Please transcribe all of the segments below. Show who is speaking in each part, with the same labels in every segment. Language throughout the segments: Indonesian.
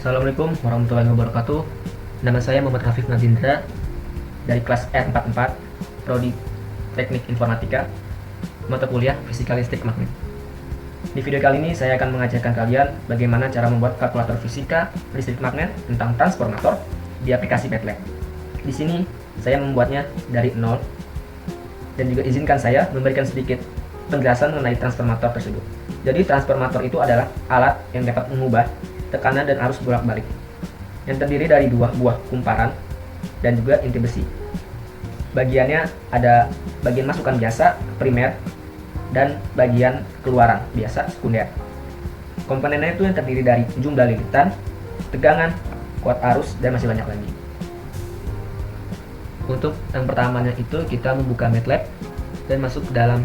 Speaker 1: Assalamualaikum warahmatullahi wabarakatuh. Nama saya Muhammad Hafif Nazindra dari kelas R44, Prodi Teknik Informatika, mata kuliah Fisika Listrik Magnet. Di video kali ini saya akan mengajarkan kalian bagaimana cara membuat kalkulator fisika listrik magnet tentang transformator di aplikasi MATLAB. Di sini saya membuatnya dari nol dan juga izinkan saya memberikan sedikit penjelasan mengenai transformator tersebut. Jadi transformator itu adalah alat yang dapat mengubah tekanan dan arus bolak-balik yang terdiri dari dua buah kumparan dan juga inti besi. Bagiannya ada bagian masukan biasa primer dan bagian keluaran biasa sekunder. Komponennya itu yang terdiri dari jumlah lilitan, tegangan, kuat arus, dan masih banyak lagi. Untuk yang pertamanya itu kita membuka MATLAB dan masuk ke dalam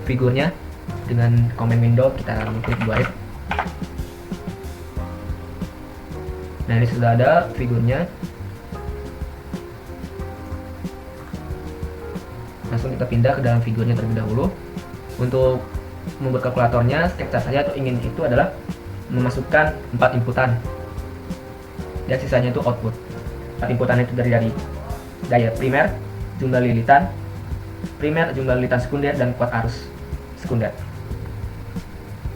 Speaker 1: figurnya dengan command window kita klik buat. Nah, ini sudah ada figurnya. Langsung kita pindah ke dalam figurnya terlebih dahulu. Untuk membuat kalkulatornya, sketsa saya atau ingin itu adalah memasukkan 4 inputan dan sisanya itu output. 4 inputan itu dari daya primer, jumlah lilitan primer, jumlah lilitan sekunder, dan kuat arus sekunder.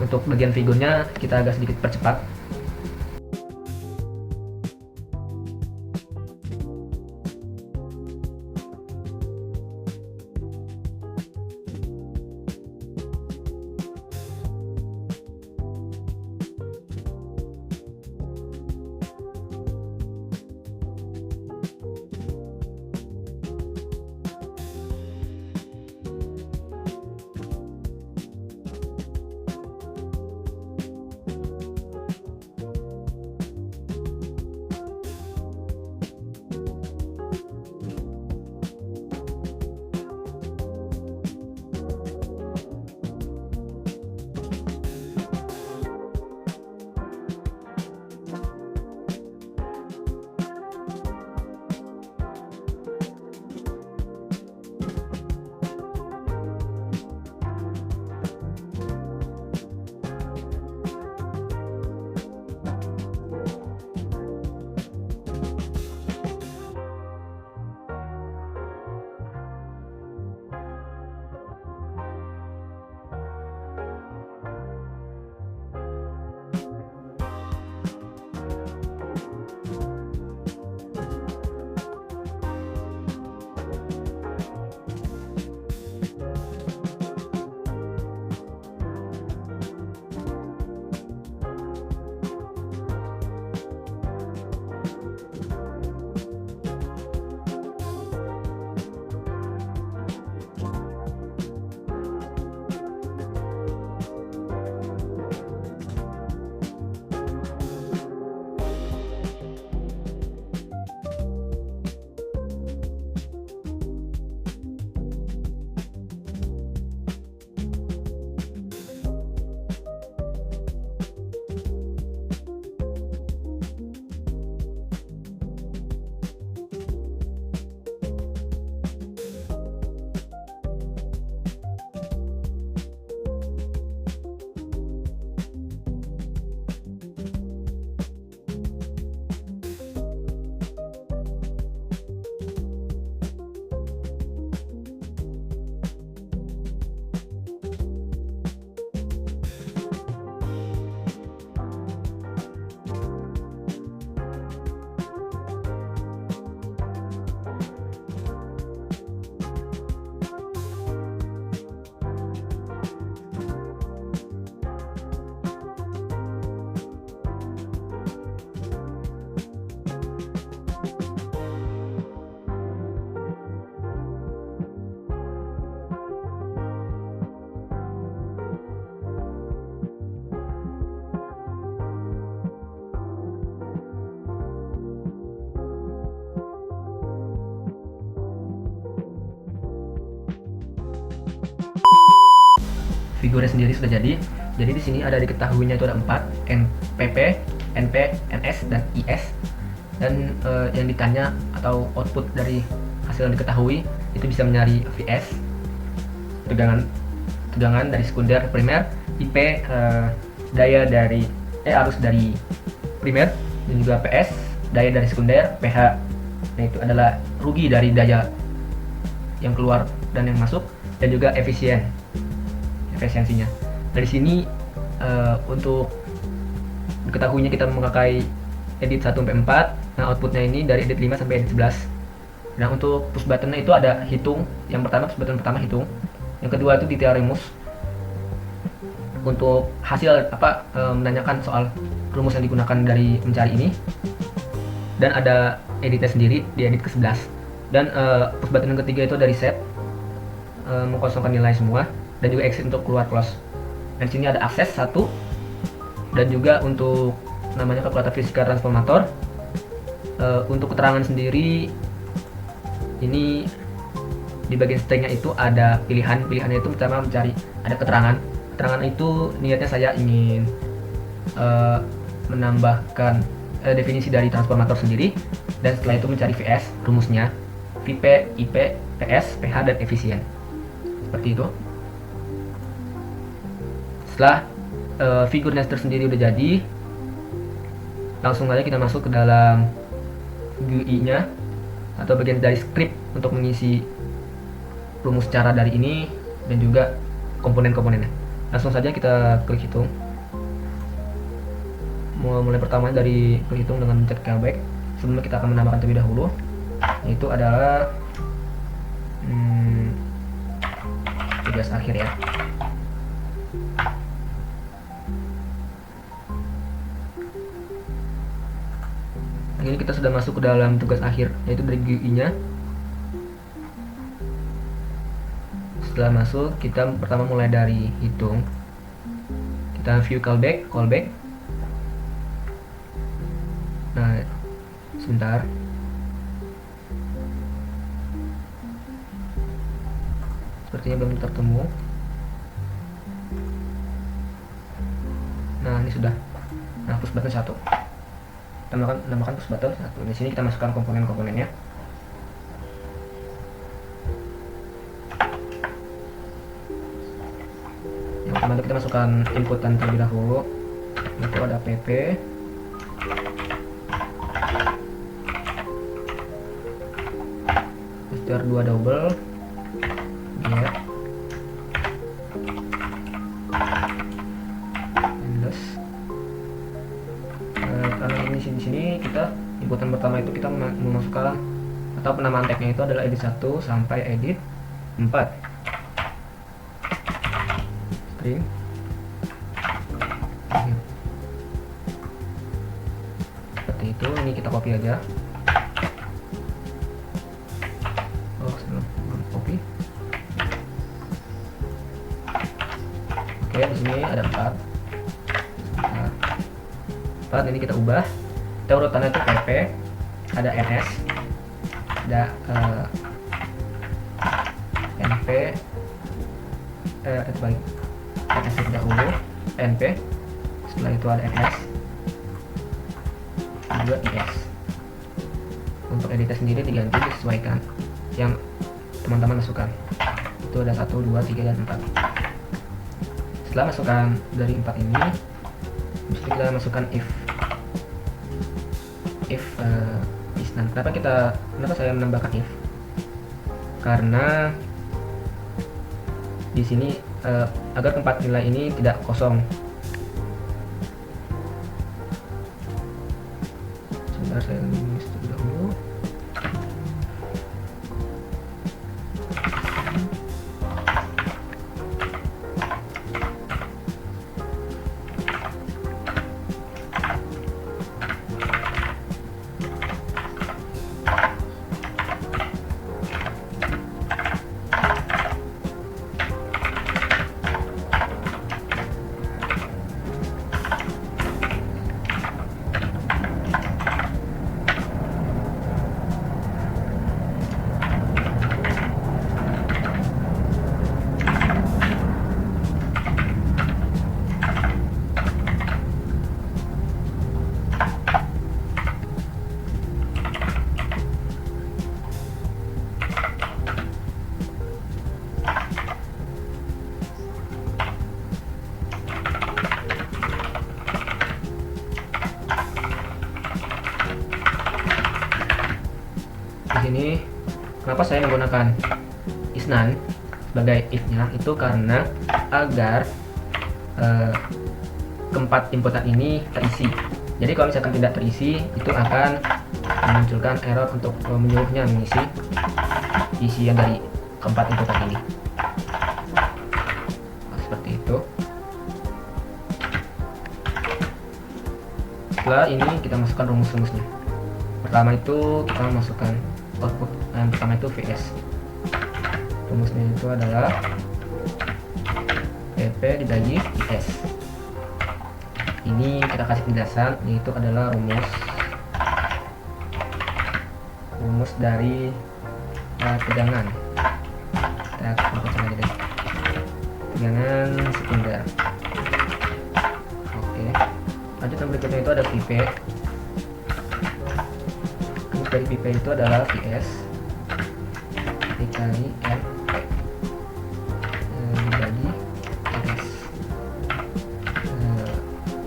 Speaker 1: Untuk bagian figurnya kita agak sedikit percepat. Figurnya sendiri sudah jadi. Jadi di sini ada diketahuinya itu ada 4, NPP, NP, NS, dan IS. Dan yang ditanya atau output dari hasil yang diketahui itu bisa mencari VS, tegangan dari sekunder primer, IP, daya dari arus dari primer, dan juga PS, daya dari sekunder, pH. Nah, itu adalah rugi dari daya yang keluar dan yang masuk, dan juga efisiensinya. Nah, di sini untuk diketahuinya kita memakai edit 1 sampai 4. Nah, outputnya ini dari edit 5 sampai edit 11. Nah, untuk push buttonnya itu ada hitung. Yang pertama, push button pertama hitung. Yang kedua itu detail rumus. Untuk hasil menanyakan soal rumus yang digunakan dari mencari ini. Dan ada editnya sendiri di edit ke-11. Dan push button yang ketiga itu dari set, mengkosongkan nilai semua, dan juga exit untuk keluar close. Dan sini ada akses 1, dan juga untuk namanya kalkulator fisika transformator. Untuk keterangan sendiri ini di bagian stringnya itu ada pilihannya itu pertama mencari ada keterangan itu niatnya saya ingin menambahkan definisi dari transformator sendiri, dan setelah itu mencari VS rumusnya, VP, IP, PS, PH, dan efisien, seperti itu. Setelah figur nester sendiri udah jadi, langsung aja kita masuk ke dalam GUI nya atau bagian dari script untuk mengisi rumus cara dari ini dan juga komponen-komponennya. Langsung saja kita klik hitung. Mulai pertama dari klik hitung dengan mencet callback. Sebelumnya kita akan menambahkan terlebih dahulu, yaitu adalah tugas akhir ya. Ini kita sudah masuk ke dalam tugas akhir, yaitu dari GUI-nya. Setelah masuk, kita pertama mulai dari hitung. Kita view callback. Nah, sebentar. Sepertinya belum tertemu. Nah, ini sudah. Nah, push button 1. Tambahkan push button 1. Di sini kita masukkan komponen-komponennya. Yang pertama kita masukkan inputan terlebih dahulu. Itu ada pp, register 2 double, get, endless. Karena ini di sini kita inputan pertama itu kita memasukkan atau penamaan tagnya itu adalah edit 1 sampai edit 4. String. Seperti itu. Ini kita copy aja. Belum copy. Oke, di sini ada 4. Ini kita ubah. Kita urutannya itu pp, ada ns, ada np, itu baik, ns dahulu, np, setelah itu ada ns, juga is. Untuk editnya sendiri diganti disesuaikan yang teman-teman masukkan. Itu ada 1, 2, 3, dan 4. Setelah masukkan dari 4 ini, mesti kita masukkan if isnan. Kenapa saya menambahkan if? Karena di sini agar keempat nilai ini tidak kosong. Sebentar, saya nulis terlebih dahulu. sini kenapa saya menggunakan isnan sebagai if-nya, itu karena agar keempat inputan ini terisi. Jadi kalau misalkan tidak terisi, itu akan memunculkan error untuk menyuruhnya mengisi isian dari keempat inputan ini. Seperti itu. Setelah ini kita masukkan rumus-rumusnya. Pertama itu kita masukkan output yang pertama itu VS. Rumusnya itu adalah PP dibagi IS. Ini kita kasih penjelasan, yaitu adalah rumus dari tegangan. Kita fokus aja deh. Tegangan sekunder. Oke. Lanjut yang berikutnya itu ada VP. Rumus dari VP itu adalah VS dikali MP dibagi RS.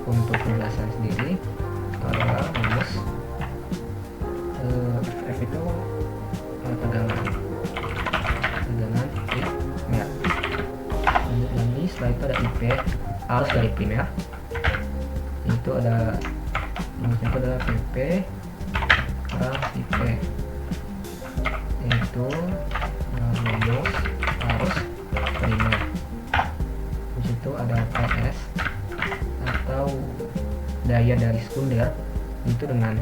Speaker 1: Untuk penjelasan sendiri itu adalah rumus F itu tegangan primer. Lanjut lagi, setelah itu ada IP arus dari primer, itu ada rumusnya itu adalah PP kurang IP, yaitu rumus arus primer. Di situ ada PS atau daya dari sekunder, itu dengan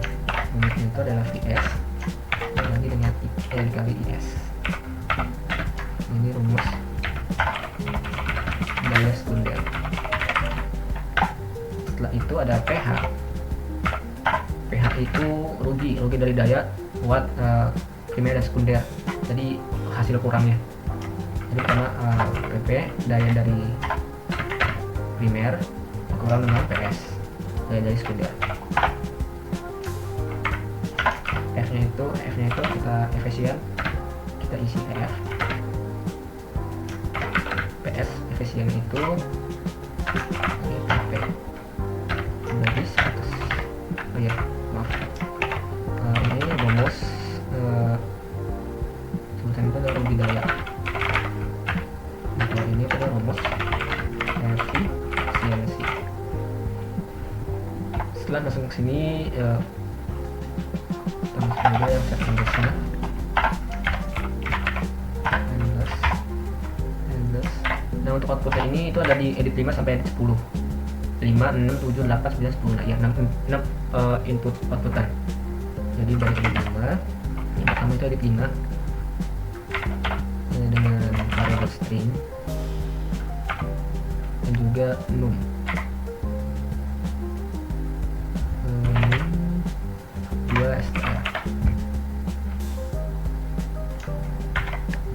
Speaker 1: rumusnya itu adalah VS lagi dengan dikali IS. Ini rumus daya sekunder. Setelah itu ada PH. PH itu rugi dari daya buat primer dan sekunder, jadi hasil kurangnya. Jadi karena PP daya dari primer kurang dengan PS daya dari sekunder. F nya itu kita efisien, kita isi F. PS efisien itu ini PP bagi 100. Oh ya, maaf. Ini rumus sebutan itu adalah rugi daya. Nah, kalau ini adalah rumus efisiensi. Setelah masuk ke sini, kita masuk juga yang set endless-nya. Nah, untuk outputnya ini itu ada di edit 5 sampai edit 10. 5, 6, 7, 8, 9, 10. Nah, ya 6 input outputan. Jadi dari edit 5, yang pertama itu edit 5 dengan variable string dan juga num. STR.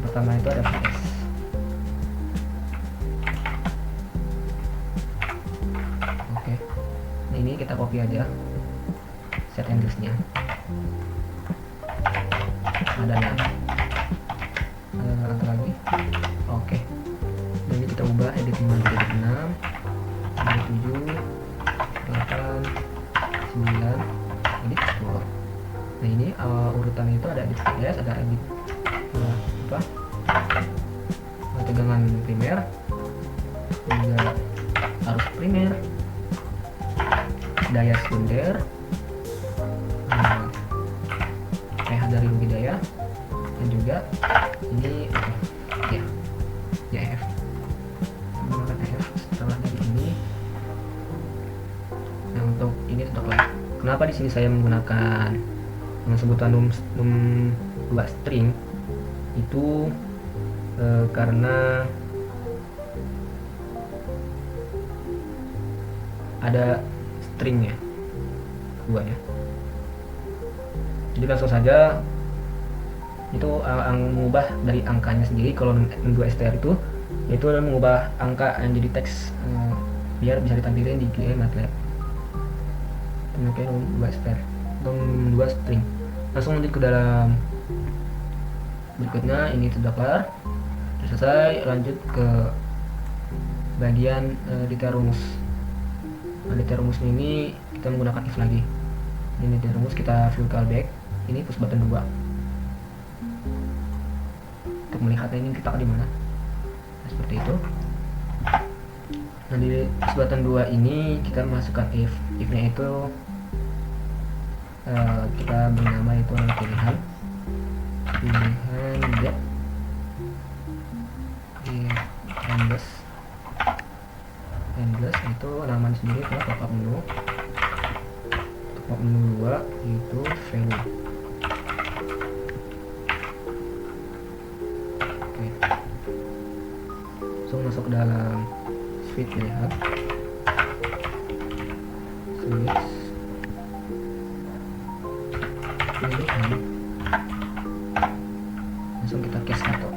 Speaker 1: Pertama itu ada VS. Oke. Nah, ini kita copy aja set endless-nya. Ada yang ada lagi. Oke. Nah, ini kita ubah edit 5 jadi edit 6, edit 7, 8, 9, edit 10. Nah, ini urutan itu ada edit PS, ada edit tegangan primer, juga arus primer, daya sekunder, pH dari rugi daya, dan juga ini F. Menggunakan F setelah dari ini. Nah, untuk ini tetaplah. Kenapa di sini saya menggunakan sebutan num 2 string itu karena ada stringnya 2 ya. Jadi langsung saja itu mengubah dari angkanya sendiri. Kalau num 2 str itu mengubah angka yang jadi teks biar bisa ditampilkan di GMATLAB. Oke, num 2 str atau num 2 string. Langsung lanjut ke dalam berikutnya. Ini sudah kelar, selesai. Lanjut ke bagian detail rumus. Nah, detail rumusnya ini kita menggunakan if lagi. Ini detail rumus, kita view callback. Ini push button 2. untuk melihatnya ini kita di mana. Nah, seperti itu. Nah, di button 2 ini kita masukkan if-nya itu kita beri nama itu adalah pilihan get endless itu halaman sendiri adalah pop-up menu. Pop-up menu 2 itu value. Oke. Langsung masuk ke dalam switch pilihan. Switch pilihan. Langsung kita cast satu.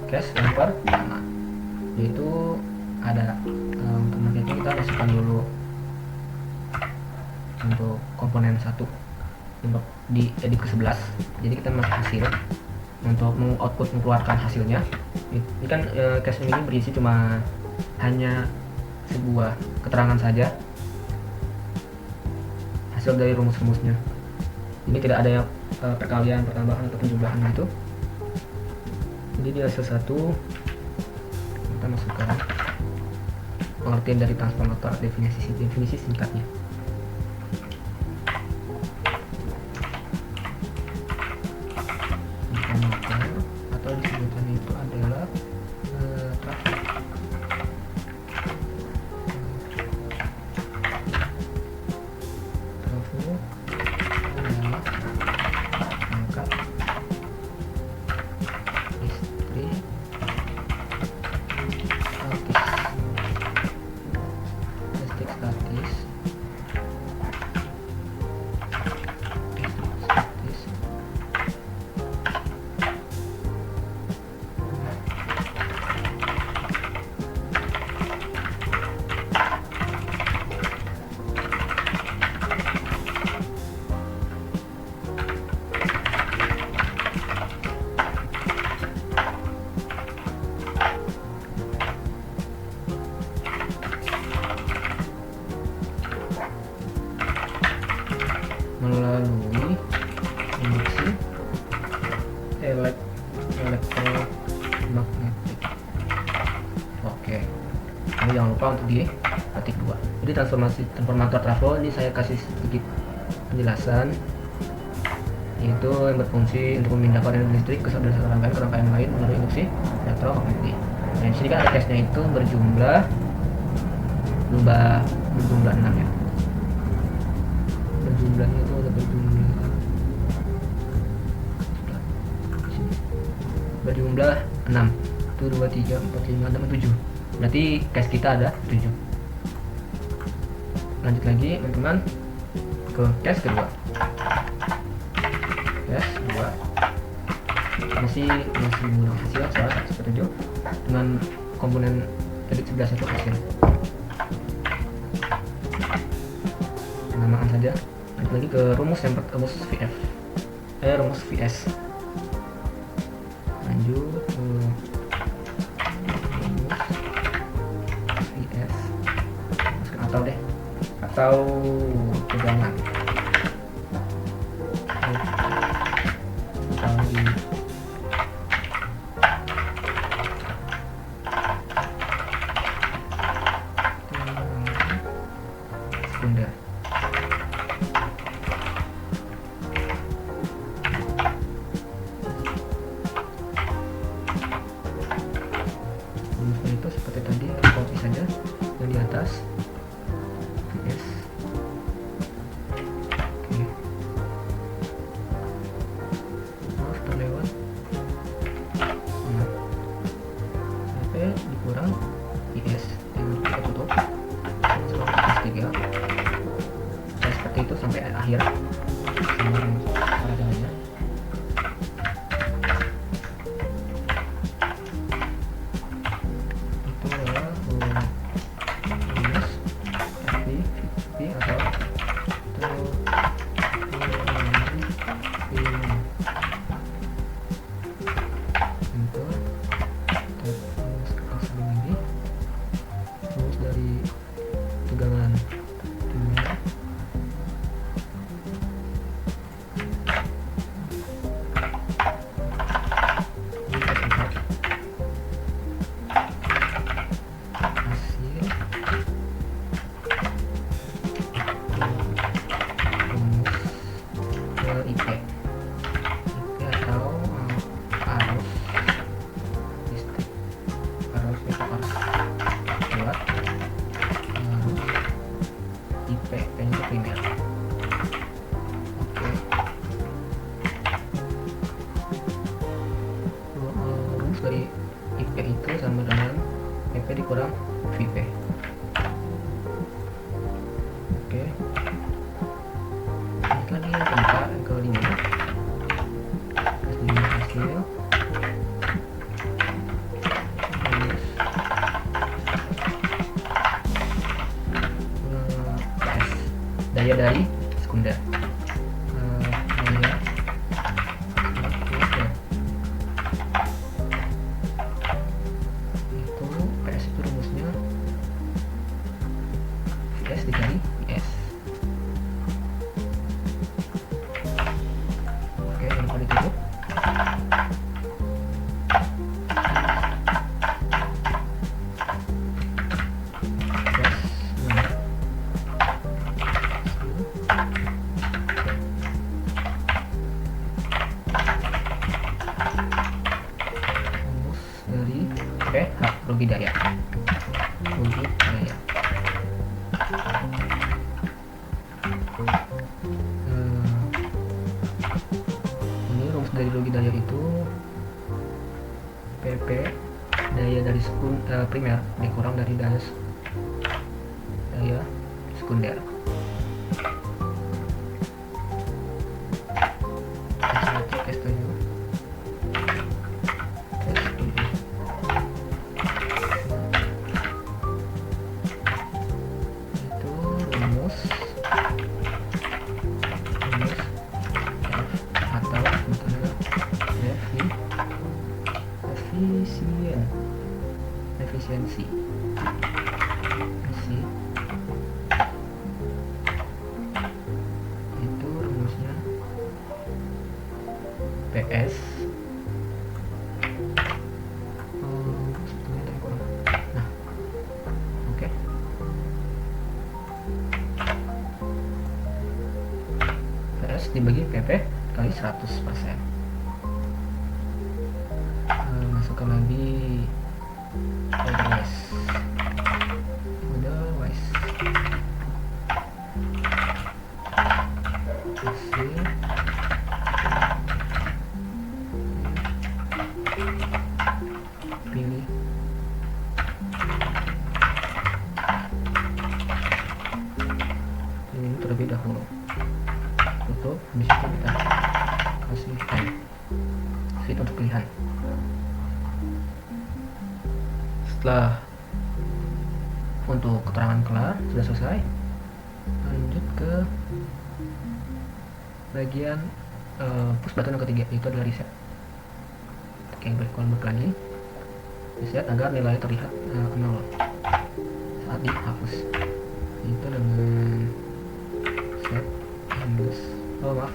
Speaker 1: Cast lempar sama. Yaitu ada untuk marketing kita masukkan dulu untuk komponen 1 untuk di edit ke 11. Jadi kita masuk hasil untuk mengoutput mengeluarkan hasilnya. Ini kan cache ini berisi cuma hanya sebuah keterangan saja hasil dari rumus-rumusnya. Ini tidak ada yang perkalian, pertambahan atau penjumlahan gitu. Jadi di hasil 1 kita masukkan pengertian dari transformator, definisi singkatnya. Transformator atau disebutkan itu adalah trafo. Trafo adalah angka listrik statis melalui induksi elektromagnetik. Oke, ini jangan lupa untuk di ketik 2. Jadi transformator trafo ini saya kasih sedikit penjelasan, yaitu yang berfungsi untuk memindahkan energi listrik ke satu rangkaian ke rangkaian lain melalui induksi elektromagnetik. Nah, di sini kan ada cache-nya itu berjumlah 6 ya. Jumlahnya itu ada berjumlah 6. Itu 2, 3, 4, 5, 6, 7. Berarti cache kita ada 7. Lanjut lagi teman-teman ke cache kedua. Cache 2 masih mengulang hasil soal 1/7 dengan komponen edit 11 itu hasil. Penamaan saja. Lagi ke rumus yang rumus VF rumus VS. Lanjut ke rumus VS, masukkan atau pegangan atau di sekunder. Itu seperti tadi, copy saja yang di atas VS. Oke, maaf terlewat. Nah, sampai dikurang VS yang kita tutup S3. Nah, seperti itu sampai akhir sama paradigmanya. codingnya, kasih hasil, daya dari sekunder, daya itu PS itu rumusnya VS dikali VS. Oke, jangan lupa ditutup. Rugi daya, ini rumus dari rugi daya itu PP daya dari primer dikurang dari daya sekunder. Efisiensi itu rumusnya PS sebetulnya kurang. Nah, oke. PS dibagi PP kali 100%. Masukkan lagi otherwise hasil pilih ini terlebih dahulu, tutup. Habis itu kita kasih fit untuk pilihan. Setelah untuk keterangan kelar sudah selesai, lanjut ke bagian push button yang ketiga, itu adalah reset. Oke, balik lagi, reset agar nilai terlihat 0 saat dihapus. Itu dengan set Windows. Maaf,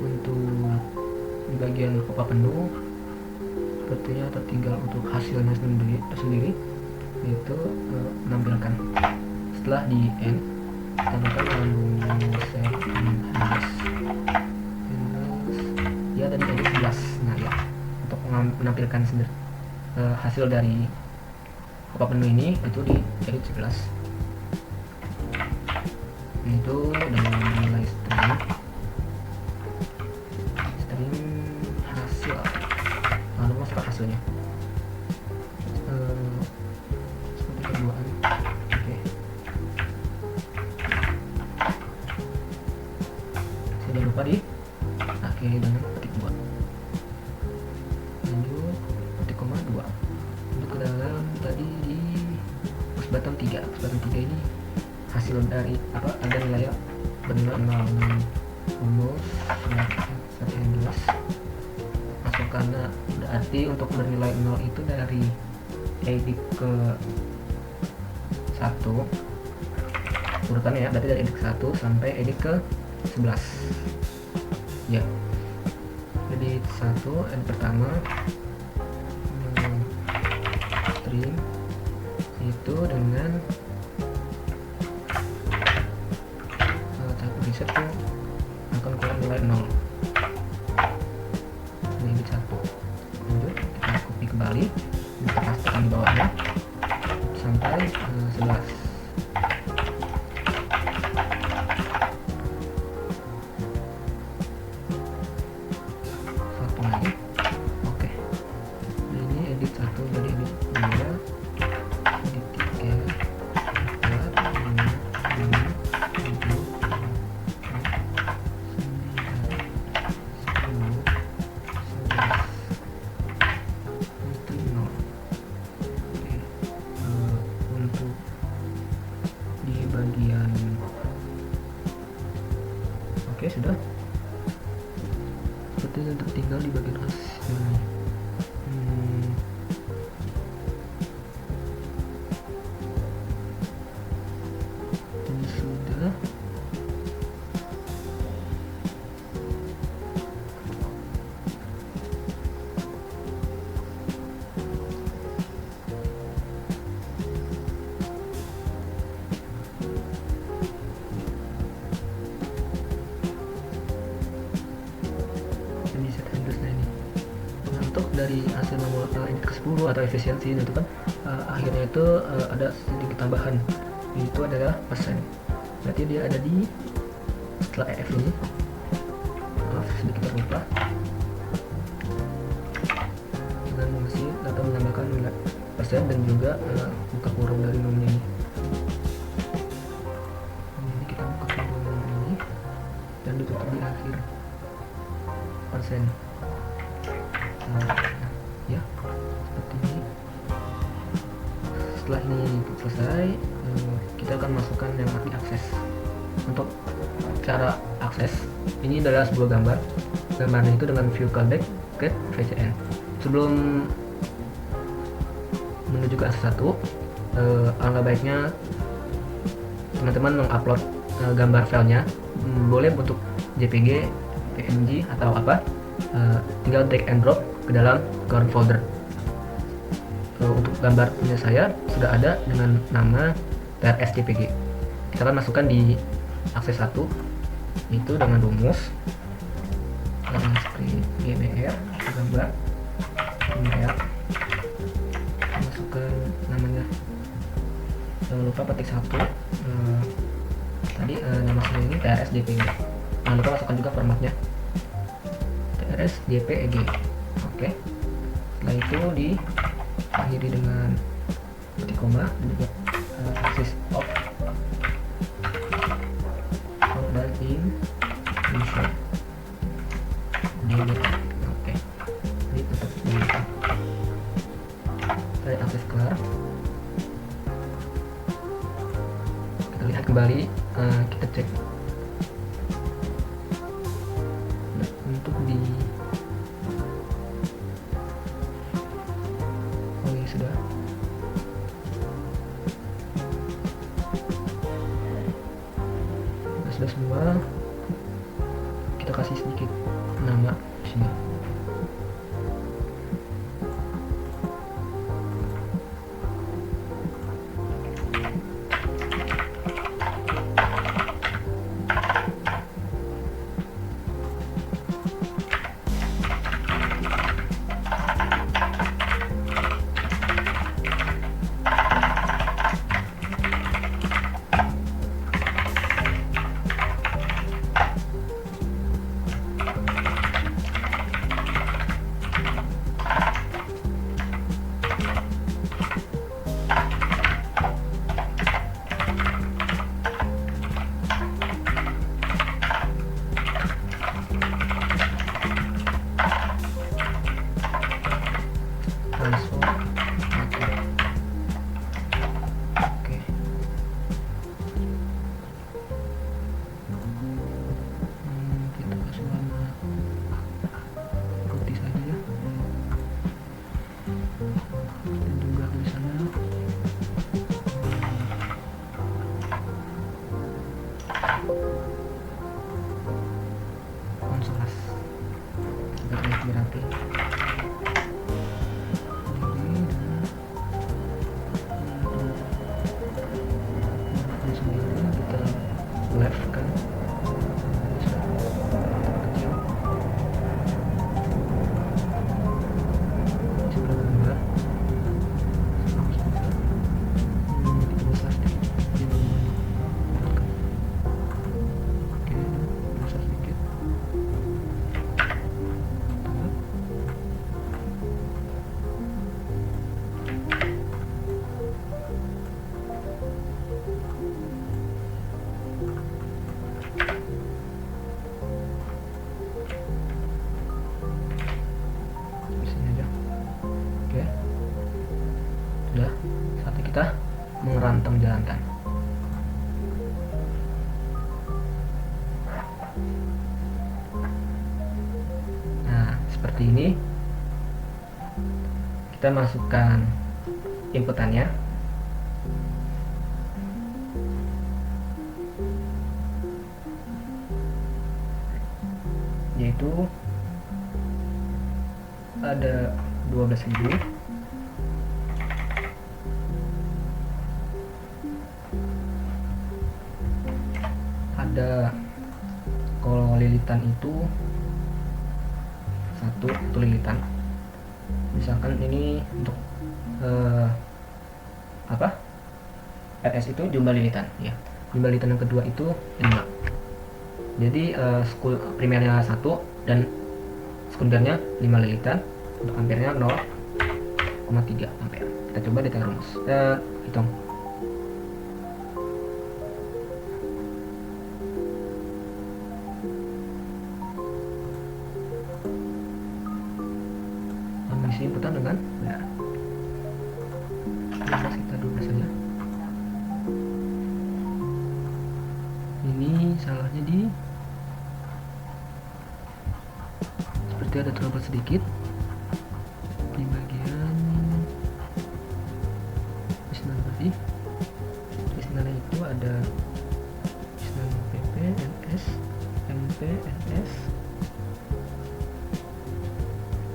Speaker 1: untuk di bagian pop-up menu sepertinya tertinggal untuk hasilnya sendiri itu menampilkan. Setelah di end, tambahkan lalu set Windows ya tadi edit 11. Nah ya, untuk menampilkan sendiri hasil dari pop-up menu ini itu di edit 11. Itu dengan nilai string hasil, lalu masukkan hasilnya seperti keduaan. Oke, jangan lupa di akhiri dengan petik 2, lanjut petik koma 2, lanjut ke dalam tadi di push button 3. Push button 3 ini hasil dari ada nilai bernilai 0 rumus set endless. Karena berarti untuk bernilai 0 itu dari edit ke 1 urutannya ya, berarti dari edit ke 1 sampai edit ke 11 ya. Edit 1, edit pertama string itu dengan tahap reset tuh akan keluar nilai 0. Kembali kita pastikan di bawahnya sampai 11. Satu lagi. Oke, ini edit 1, jadi edit 2, edit 3, 4, 5, 6, 7, 8, 9, 10, 11. Oke, sudah. Sepertinya tertinggal di bagian hasil. Ini sudah. Untuk dari hasil ke-10 atau efisiensi itu kan akhirnya itu ada sedikit tambahan, itu adalah persen. Berarti dia ada di setelah EF ini. Maaf, sedikit terlupa dengan mengisi atau menambahkan nilai persen dan juga buka kurung dari nomnya ini. Ini kita buka kurung ini dan ditutup di akhir persen. Ya, seperti ini. Setelah ini selesai, kita akan masukkan yang arti akses. Untuk cara akses, ini adalah sebuah gambar. Gambarnya itu dengan view callback get VCN. Sebelum menuju ke akses 1, alangkah baiknya teman-teman mengupload gambar filenya, boleh bentuk JPG, PNG atau apa. Tinggal drag and drop ke dalam current folder. Untuk gambar punya saya sudah ada dengan nama TRS JPG. Kita akan masukkan di akses 1 itu dengan rumus seperti GBR gambar GBR, masukkan namanya, jangan lupa petik 1. Tadi nama saya ini TRS JPG, jangan lupa masukkan juga formatnya TRS JPEG. Oke, setelah itu diakhiri dengan titik koma dan juga akses off dan insert delete. Oke, ini tetap di saya akses kelar. Kita lihat kembali, kita cek. Nah, untuk di sudah. Nah, sudah semua. Kita kasih sedikit nama di sini. Konsolas berarti kita left kan seperti ini. Kita masukkan inputannya. Yaitu ada 12.000, ada kalau lilitan itu satu lilitan, misalkan ini untuk RS itu jumlah lilitan ya, jumlah lilitan yang kedua itu 5. Jadi primernya 1 dan sekundernya 5 lilitan. Untuk ampernya 0,3 ampere. Kita coba detail rumus, kita hitung. Mengisi inputan dengan benar. Kita 12 saja. Ini salahnya seperti ada trouble sedikit di bagian isinan tadi. Isinannya itu ada isinan PP, NS, MP, NS,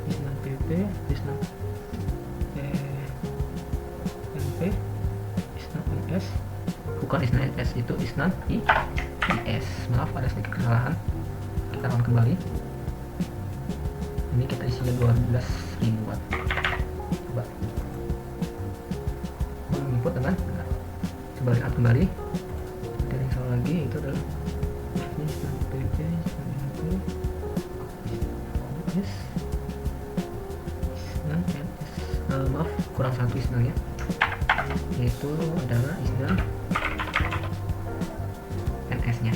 Speaker 1: isinan PP, isinan MP, isinan NS, bukan isinan NS, itu isinan IS. Maaf, ada sedikit kesalahan. Kita akan kembali. Ini kita isinya 12.000 watt. Coba input dengan benar. Coba lihat kembali. Dari yang salah lagi, itu adalah ini isinan PP, isinan MP, IS, isinan NS. Maaf, kurang satu isinannya, yaitu adalah isinan NS nya.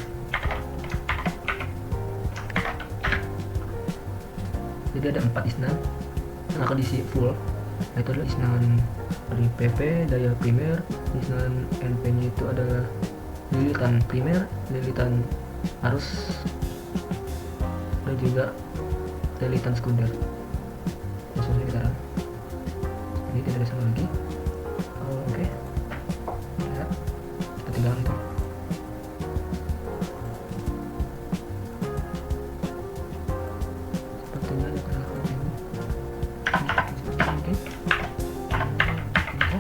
Speaker 1: Jadi ada 4 isinan yang akan diisi full. Nah, itu adalah isinan dari PP, daya primer, isinan NP nya itu adalah lilitan primer, lilitan arus, dan juga lilitan sekunder. Maksudnya kita ini tidak ada salah lagi. Oke. Lihat, kita tinggal hitung. Sepertinya ada kesalahan ini. Oke.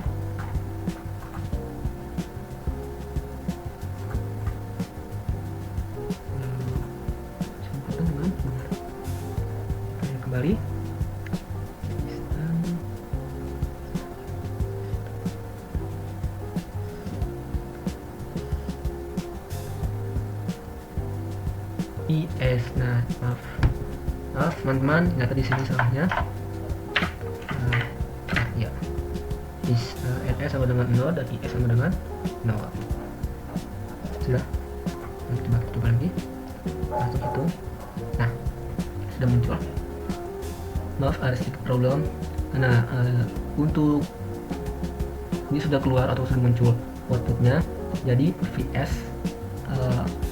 Speaker 1: Sempurna dengan benar. Kembali. IS. Nah, maaf teman-teman, ternyata di sini salahnya. Ya, NS sama dengan 0 dan IS sama dengan 0. Sudah. Coba kita coba lagi. Langsung hitung. Nah, sudah muncul. Maaf, ada sedikit problem. Nah, untuk ini sudah keluar atau sudah muncul outputnya. Jadi VS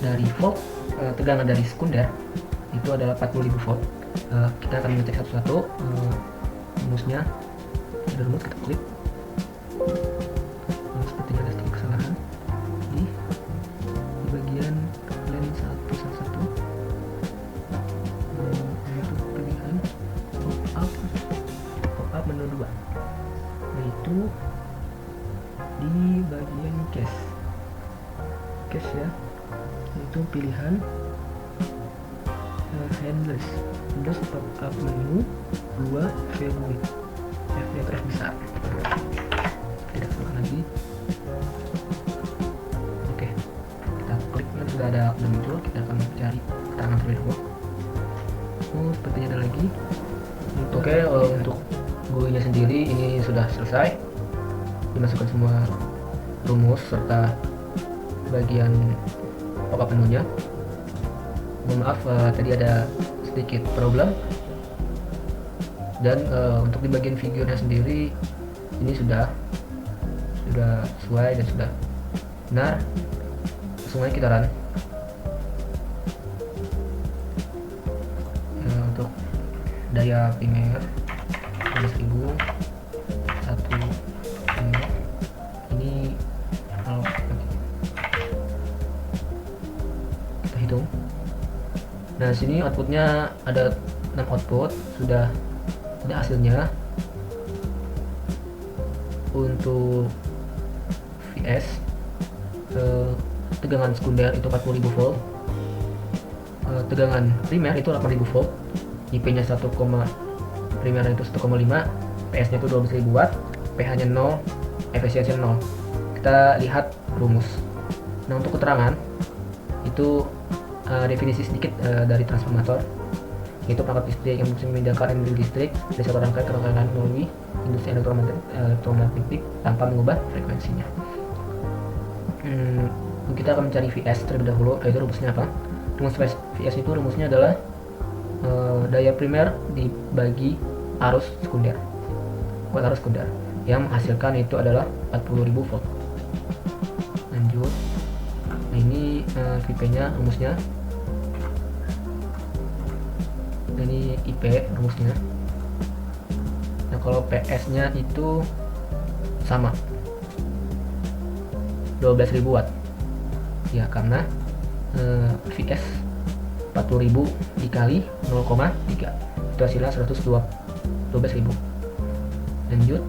Speaker 1: dari volt tegangan dari sekunder itu adalah 40.000 volt. Kita akan mengecek satu-satu rumusnya. Ada rumus, kita klik. Sepertinya ada sedikit kesalahan di bagian line 111. Untuk pilihan pop up menu 2, yaitu di bagian case ya, itu pilihan handles pop up menu 2 value F besar, tidak salah lagi. Oke, kita klik, sudah ada muncul. Kita akan cari keterangan terlebih dahulu. Sepertinya ada lagi. Oke, untuk GUI nya sendiri ini sudah selesai, dimasukkan semua rumus serta bagian pop up menunya. Mohon maaf, tadi ada sedikit problem. Dan untuk di bagian figurnya sendiri ini sudah sesuai dan sudah benar. Langsung aja kita run. Untuk daya primer 12.000, satu primer ini kalau kita hitung. Nah sini outputnya ada 6 output, sudah hasilnya. Untuk VS tegangan sekunder itu 40.000 volt, tegangan primer itu 8.000 volt, IP nya 1, primer itu 1,5, PS nya itu 12.000 watt, PH nya 0, efisiensi 0. Kita lihat rumus. Nah untuk keterangan itu definisi sedikit dari transformator, yaitu perangkat listrik yang bisa memindahkan energi listrik dari satu rangkaian ke rangkaian lain melalui industri elektromagnetik tanpa mengubah frekuensinya. Kita akan mencari VS terlebih dahulu, yaitu rumusnya apa? Rumus VS itu rumusnya adalah daya primer dibagi arus sekunder, kuat arus sekunder, yang menghasilkan itu adalah 40.000 volt. Lanjut. Nah ini VP nya rumusnya. Ini IP rumusnya. Nah kalau PS nya itu sama 12.000 watt ya, karena VS 40.000 dikali 0,3 itu hasilnya 12.000. Lanjut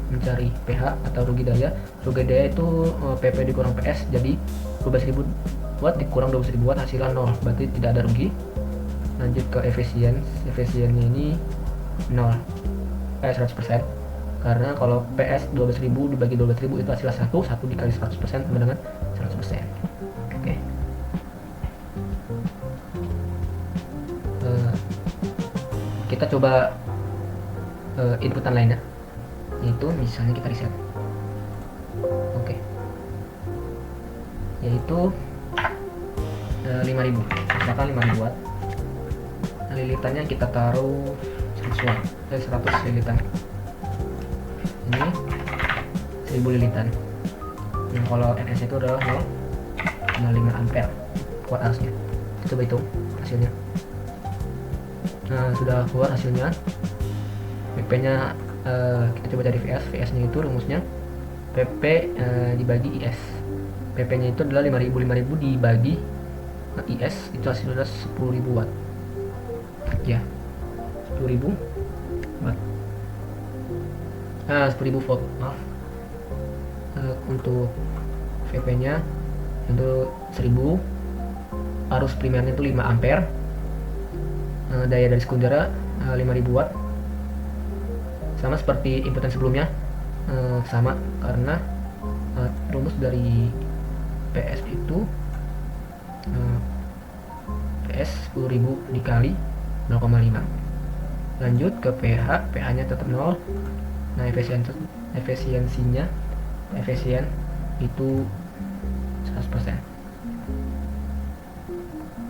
Speaker 1: mencari PH atau rugi daya. Rugi daya itu PP dikurang PS, jadi 12.000 watt dikurang 12.000 watt hasilnya 0, berarti tidak ada rugi. Lanjut ke efisiennya ini 0, 100%, karena kalau PS 12.000 dibagi 12.000 itu hasilnya 1 dikali 100% sama dengan 100%. Oke. Kita coba inputan lainnya, yaitu misalnya kita reset. Oke. Yaitu 5.000, misalkan 5.000 watt. Lilitannya kita taruh 100 lilitan. Ini 1000 lilitan. Nah, kalau NS itu adalah 0,5 ampere kuat arusnya. Coba hitung hasilnya. Nah, sudah keluar hasilnya. PP nya kita coba cari VS. VS nya itu rumusnya PP dibagi IS. PP nya itu adalah 5.000 dibagi IS itu hasilnya 10.000 watt ya, 10.000 watt, 10.000 volt, maaf. Untuk VP nya itu 1000, arus primernya itu 5 ampere, daya dari sekunder 5.000 watt, sama seperti inputan sebelumnya, sama karena rumus dari PS itu PS 10.000 dikali 0,5. Lanjut ke PH, PH nya tetap 0. Nah efisiensinya itu 100%.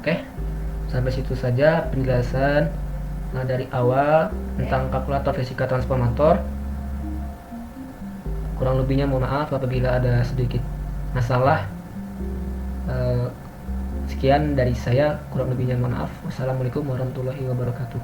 Speaker 1: Oke, sampai situ saja penjelasan dari awal tentang kalkulator fisika transformator. Kurang lebihnya mohon maaf apabila ada sedikit masalah. Sekian dari saya, kurang lebihnya mohon maaf. Wassalamualaikum warahmatullahi wabarakatuh.